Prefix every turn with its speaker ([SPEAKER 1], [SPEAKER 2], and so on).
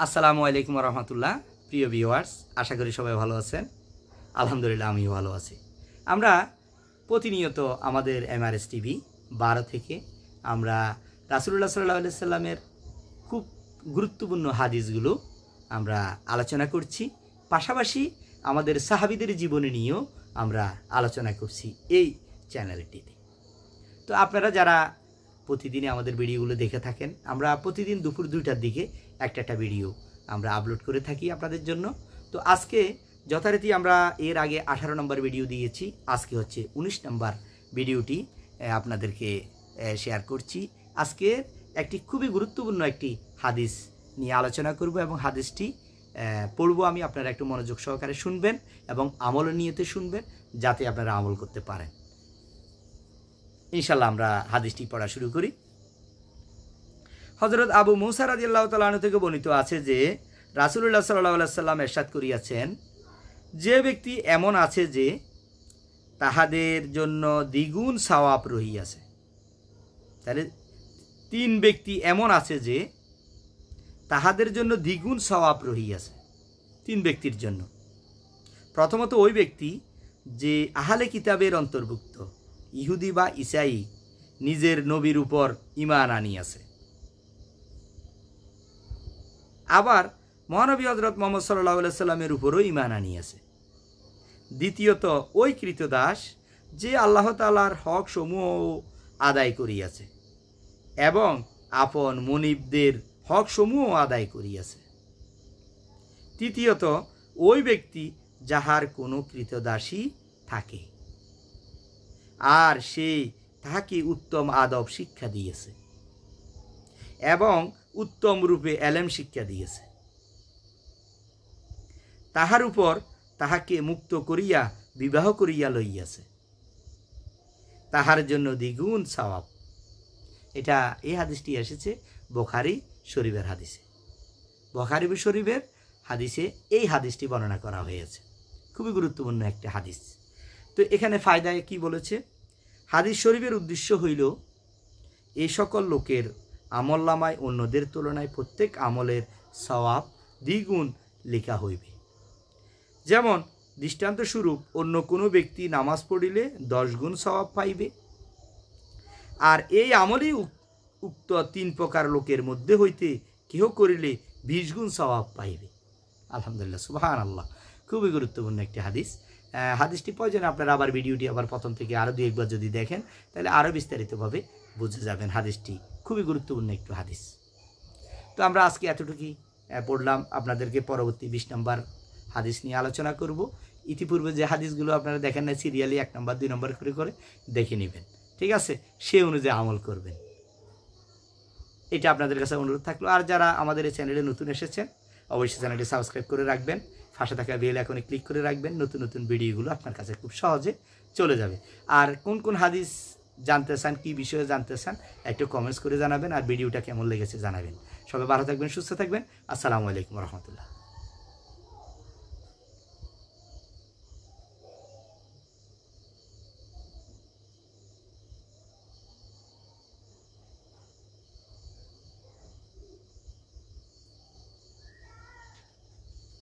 [SPEAKER 1] আসসালামু আলাইকুম রহমতুল্লাহ। প্রিয় ভিউয়ার্স, আশা করি সবাই ভালো আছেন। আলহামদুলিল্লাহ আমিও ভালো আছি। আমরা প্রতিনিয়ত আমাদের এমআরএস টিভি 12 থেকে আমরা রাসূলুল্লাহ সাল্লাল্লাহু আলাইহি সাল্লামের খুব গুরুত্বপূর্ণ হাদিসগুলো আমরা আলোচনা করছি। পাশাপাশি আমাদের সাহাবীদের জীবনী নিয়েও আমরা আলোচনা করছি এই চ্যানেলটিতে। তো আপনারা যারা প্রতিদিনই আমাদের ভিডিওগুলো দেখে থাকেন, আমরা প্রতিদিন দুপুর 2টার দিকে একটা ভিডিও আমরা আপলোড করে থাকি আপনাদের জন্য। তো আজকে যথারীতি আমরা এর আগে 18 নম্বর ভিডিও দিয়েছি, আজকে হচ্ছে 19 নম্বর ভিডিওটি আপনাদেরকে শেয়ার করছি। আজকে একটি খুবই গুরুত্বপূর্ণ একটি হাদিস নিয়ে আলোচনা করব এবং হাদিসটি পড়ব আমি। আপনারা একটু মনোযোগ সহকারে শুনবেন এবং আমল নিয়তে শুনবেন, যাতে আপনারা আমল করতে পারেন। ইনশাল্লাহ আমরা হাদিসটি পড়া শুরু করি। হযরত আবু মুসা রাদিয়াল্লাহু তাআলা আনহু থেকে বর্ণিত আছে যে রাসূলুল্লাহ সাল্লাল্লাহু আলাইহি সাল্লাম ইরশাদ করিয়াছেন, যে ব্যক্তি এমন আছে যে তাহাদের জন্য দ্বিগুণ সওয়াব রহিয়াছে। তাহলে 3 ব্যক্তি এমন আছে যে তাহাদের জন্য দ্বিগুণ সওয়াব রহিয়াছে। 3 ব্যক্তির জন্য। প্রথমত ওই ব্যক্তি যে আহলে কিতাবের অন্তর্ভুক্ত, ইহুদি বা ঈসাই, নিজের নবীর উপর ঈমান আনিয়াছে। আবার মহানবী হযরত মুহাম্মদ সাল্লাল্লাহু আলাইহি সাল্লামের উপরও ঈমান আনিয়াছে। দ্বিতীয়ত ওই কৃতদাস যে আল্লাহ তাআলার হক সমূহ আদায় করিয়াছে এবং আপন মনিবদের হক সমূহ আদায় করিয়াছে। তৃতীয়ত ওই ব্যক্তি যাহার কোনো কৃতদাসী থাকে আর সে তাহাকে উত্তম আদব শিক্ষা দিয়েছে এবং উত্তম রূপে এলেম শিক্ষা দিয়েছে, তাহার উপর তাহাকে মুক্ত করিয়া বিবাহ করিয়া লইয়াছে, তাহার জন্য দ্বিগুণ সওয়াব। এটা এই হাদিসটি এসেছে বুখারী শরীফের হাদিসে। বুখারী শরীফের হাদিসে এই হাদিসটি বর্ণনা করা হয়েছে। খুবই গুরুত্বপূর্ণ একটা হাদিস। তো এখানে ফায়দায় কি বলেছে? হাদিস শরীফের উদ্দেশ্য হইল এই সকল লোকের আমলনামায় অন্যদের তুলনায় প্রত্যেক আমলের সওয়াব দ্বিগুণ লেখা হইবে। যেমন দৃষ্টান্তস্বরূপ অন্য কোনো ব্যক্তি নামাজ পড়িলে 10 গুণ সওয়াব পাইবে, আর এই আমলই উক্ত 3 প্রকার লোকের মধ্যে হইতে কেহ করিলে 20 গুণ সওয়াব পাইবে। আলহামদুলিল্লাহ, সুবহানাল্লাহ। খুবই গুরুত্বপূর্ণ একটি হাদিস। হাদিসটি প্রয়োজনে আপনারা আবার ভিডিওটি আবার প্রথম থেকে আরও 2-1 যদি দেখেন, তাহলে আরও বিস্তারিতভাবে বুঝে যাবেন। হাদিসটি খুবই গুরুত্বপূর্ণ একটি হাদিস। তো আমরা আজকে এতটুকুই পড়লাম। আপনাদেরকে পরবর্তী 20 নম্বর হাদিস নিয়ে আলোচনা করব। ইতিপূর্বে যে হাদিসগুলো আপনারা দেখেন না, সিরিয়ালি 1 নম্বর 2 নম্বর করে দেখে নেবেন, ঠিক আছে? সে অনুযায়ী আমল করবেন, এটা আপনাদের কাছে অনুরোধ থাকলো। আর যারা আমাদের এই চ্যানেলে নতুন এসেছেন, অবশ্যই চ্যানেলটি সাবস্ক্রাইব করে রাখবেন, পাশে থাকা বেল আইকনে ক্লিক করে রাখবেন। নতুন নতুন ভিডিওগুলো আপনার কাছে খুব সহজে চলে যাবে। আর কোন কোন হাদিস জানতে চান, কী বিষয়ে জানতে চান, একটু কমেন্টস করে জানাবেন। আর ভিডিওটা কেমন লেগেছে জানাবেন। সবাই ভালো থাকবেন, সুস্থ থাকবেন। আসসালামু আলাইকুম রহমতুল্লাহ।